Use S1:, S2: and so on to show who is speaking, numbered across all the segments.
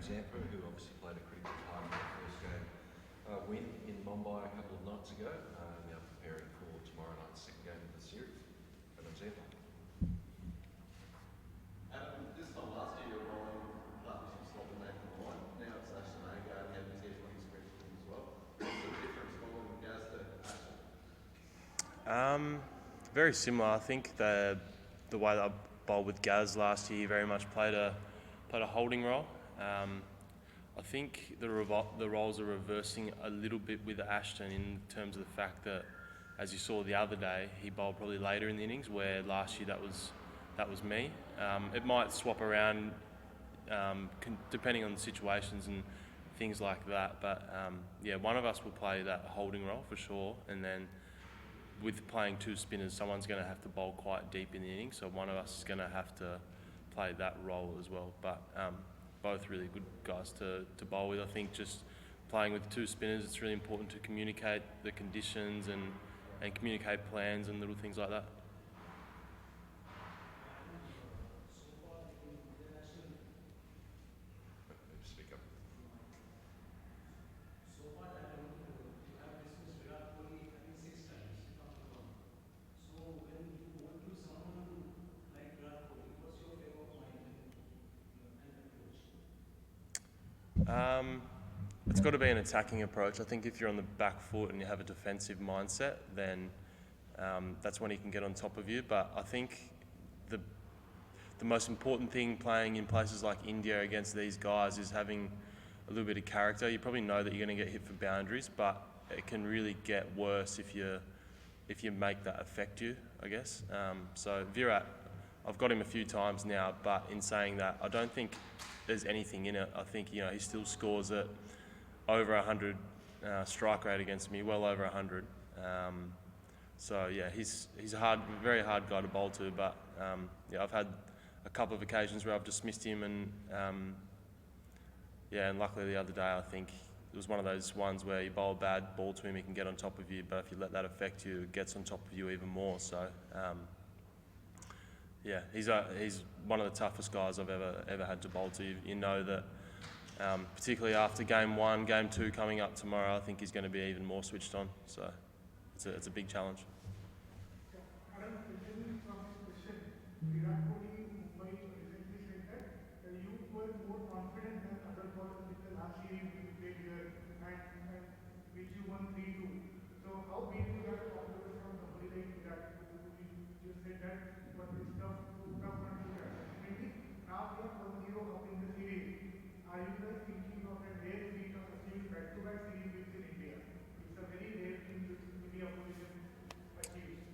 S1: Zampa, who obviously played a critical part in their first game win in Mumbai a couple of nights ago, now preparing for tomorrow night's second game of the series. Adam Zampa.
S2: This time last year you were bowling with partnership slot and Nathan Lyon. Now it's Ashton Agard, you have his T20 experience with him as well. What's the difference bowling with Gaz to Ashton?
S3: Very similar. I think the way that I bowled with Gaz last year, he very much played a holding role. I think the roles are reversing a little bit with Ashton in terms of the fact that, as you saw the other day, he bowled probably later in the innings, where last year that was me. It might swap around depending on the situations and things like that, but one of us will play that holding role for sure, and then with playing two spinners, someone's going to have to bowl quite deep in the innings, so one of us is going to have to play that role as well. But both really good guys to bowl with. I think just playing with two spinners, it's really important to communicate the conditions and communicate plans and little things like that.
S1: Speak up.
S4: So far, I don't know. You have dismissed Virat Kohli, I think 6 times, if I'm not wrong. So when you want to someone like Virat Kohli, what's your frame of mind and approach?
S3: It's got to be an attacking approach. I think if you're on the back foot and you have a defensive mindset, then that's when he can get on top of you. But I think the most important thing playing in places like India against these guys is having a little bit of character. You probably know that you're going to get hit for boundaries, but it can really get worse if you make that affect you, I guess. So Virat, I've got him a few times now, but in saying that, I don't think there's anything in it. I think he still scores at over 100 strike rate against me, well over 100. So yeah, he's a very hard guy to bowl to. But I've had a couple of occasions where I've dismissed him, and and luckily the other day I think it was one of those ones where you bowl a bad ball to him, he can get on top of you, but if you let that affect you, it gets on top of you even more. So he's one of the toughest guys I've ever had to bowl to. You know that, particularly after game 1, game 2 coming up tomorrow, I think he's going to be even more switched on. So it's a big challenge.
S5: Karan, continuing from his question, Virat Kohli Mumbai recently said that you were more confident than other bowlers in the last series you played here, and which you won 3-2. So how big is that confidence from somebody like Virat Kohli? You said that, but it's tough to do that. Maybe now we are 1-0 up in the series. Are you guys thinking of a rare feat of achieving back-to-back series wins in India? It's a very rare thing which the opposition achieves.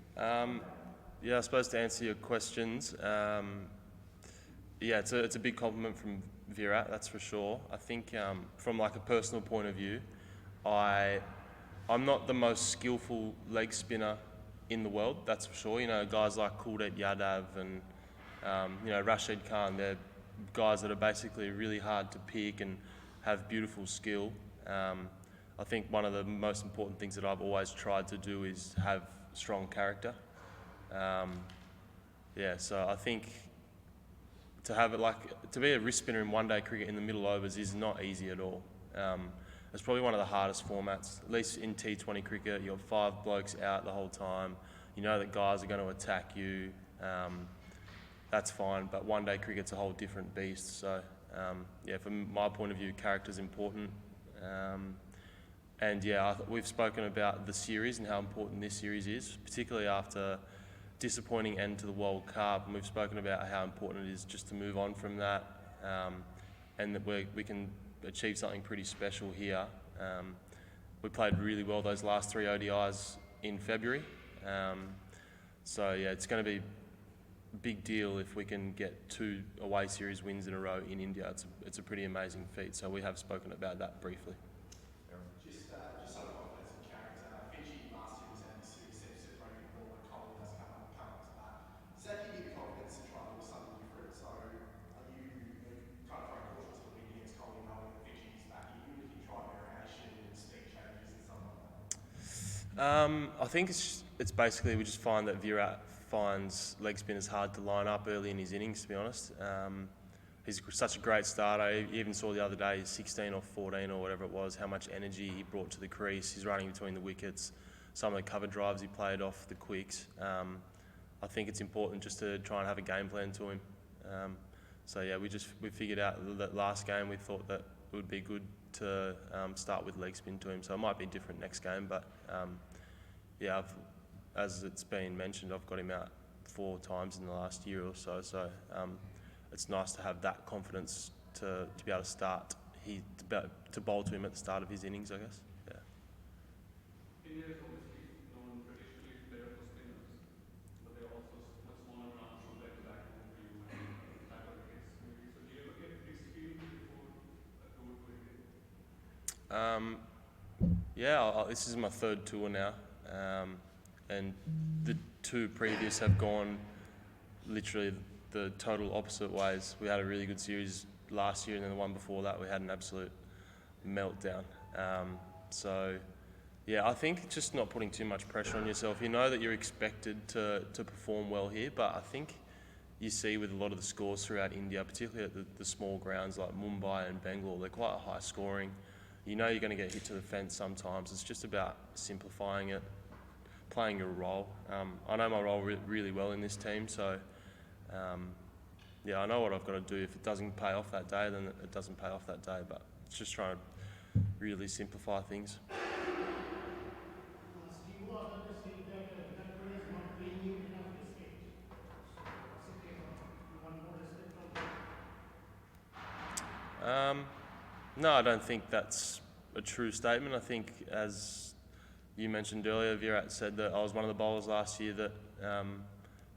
S3: I suppose to answer your questions, it's a big compliment from Virat, that's for sure. I think from like a personal point of view, I'm not the most skillful leg spinner in the world, that's for sure. Guys like Kuldeep Yadav and Rashid Khan, they're guys that are basically really hard to pick and have beautiful skill. I think one of the most important things that I've always tried to do is have strong character. So I think to be a wrist spinner in one-day cricket in the middle overs is not easy at all. It's probably one of the hardest formats, at least in T20 cricket. You've got 5 blokes out the whole time. You know that guys are going to attack you. That's fine, but one-day cricket's a whole different beast. So, from my point of view, character's important. We've spoken about the series and how important this series is, particularly after disappointing end to the World Cup, and we've spoken about how important it is just to move on from that, and that we can achieve something pretty special here. We played really well those last 3 ODIs in February, it's going to be a big deal if we can get 2 away series wins in a row in India. It's a pretty amazing feat, so we have spoken about that briefly.
S6: Just on confidence and character, Fiji last year was at this series separating the ball, but Colin does come up to that. Does that give you the confidence to try and do something different? So are you kind of very cautious looking against Colin, knowing that Fiji's back, even if you try variation and speed changes and stuff like that?
S3: I think it's basically we just find that Virat finds leg spinners hard to line up early in his innings, to be honest. he's such a great starter. I even saw the other day, 16 or 14 or whatever it was, how much energy he brought to the crease. He's running between the wickets. Some of the cover drives he played off the quicks. I think it's important just to try and have a game plan to him. So yeah, we figured out that last game we thought that it would be good to start with leg spin to him. So it might be different next game, but yeah, as it's been mentioned, I've got him out 4 times in the last year or so. So it's nice to have that confidence to be able to start. To bowl to him at the start of his innings, I guess. Yeah.
S7: India is obviously known traditionally player for spinners, but they're also much smaller grounds compared to back home for you and back wickets. So do you ever get this feel before a tour to India?
S3: Yeah, this is my 3rd tour now, and the 2 previous have gone literally the total opposite ways. We had a really good series last year, and then the one before that we had an absolute meltdown. So yeah, I think just not putting too much pressure on yourself. You know that you're expected to perform well here, but I think you see with a lot of the scores throughout India, particularly at the small grounds like Mumbai and Bengal, they're quite high scoring. You know you're going to get hit to the fence sometimes. It's just about simplifying it, playing your role. I know my role really well in this team, so yeah, I know what I've got to do. If it doesn't pay off that day, then it doesn't pay off that day, but it's just trying to really simplify things.
S5: Steve, others say that Virat Kohli is not paying you enough respect. So what's your take on that? You want more respect from him?
S3: No, I don't think that's a true statement. I think, as you mentioned earlier, Virat said that I was one of the bowlers last year that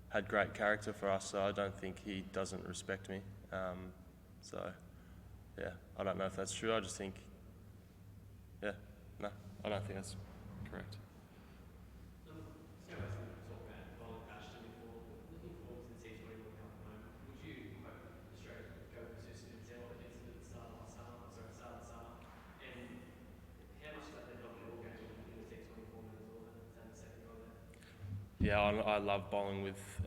S3: had great character for us, so I don't think he doesn't respect me. So, yeah, I don't know if that's true. I just think, yeah, no, I don't think that's correct. Yeah, I love bowling with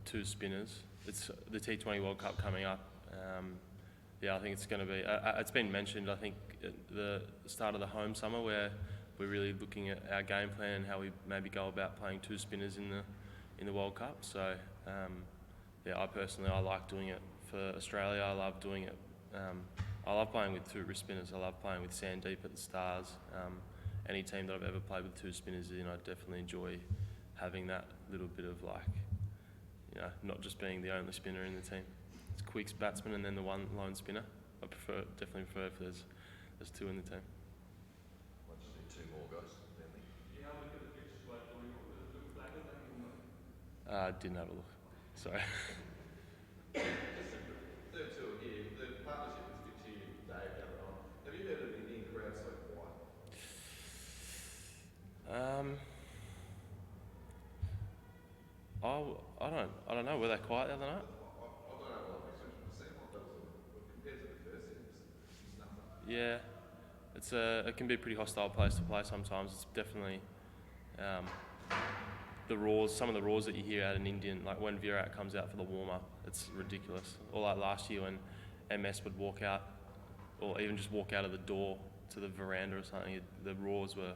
S3: 2 spinners. It's the T20 World Cup coming up. Yeah, I think it's going to be. It's been mentioned. I think at the start of the home summer, where we're really looking at our game plan and how we maybe go about playing 2 spinners in the World Cup. So yeah, I like doing it for Australia. I love doing it. I love playing with 2 wrist spinners. I love playing with Sandeep at the Stars. Any team that I've ever played with 2 spinners in, I definitely enjoy having that little bit of not just being the only spinner in the team. It's Quick's batsman and then the one lone spinner. I definitely prefer if there's 2 in the team.
S1: Let's do 2 more guys. Stanley.
S7: Do you have a look at the pitch while going over? Does it look flatter than Mumbai?
S3: Didn't have a look. Sorry.
S2: Just a 3rd tour here. The partnership is good to you, Dave, going on. Have you heard of an Indian crowd so quiet?
S3: I don't know. Were they quiet the other night?
S2: I don't know what research was saying. Like that was compared to the first innings, it's nothing.
S3: Yeah, it can be a pretty hostile place to play sometimes. It's definitely the roars. Some of the roars that you hear out in Indian, like when Virat comes out for the warm up, it's ridiculous. Or like last year when MS would walk out, or even just walk out of the door to the veranda or something. The roars were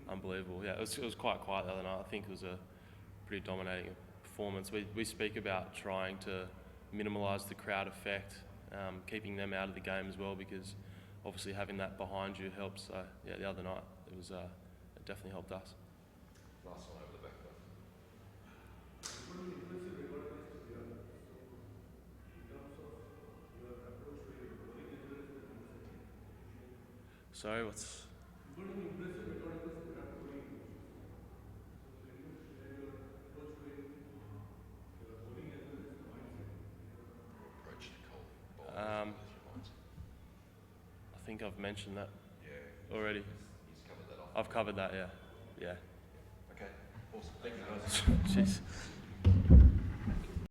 S3: unbelievable. Yeah, it was quite quiet the other night. I think it was a pretty dominating performance. We speak about trying to minimise the crowd effect, keeping them out of the game as well, because obviously having that behind you helps. So yeah, the other night it definitely helped us.
S1: Last one over the back.
S3: Sorry, what's?
S1: Approach to cold bowling
S3: Um,
S1: as your mindset.
S3: I think I've mentioned that
S1: Yeah.
S3: already.
S1: He's covered that off.
S3: I've covered that. Yeah.
S1: Okay. Awesome. Thank you guys.
S3: Jeez.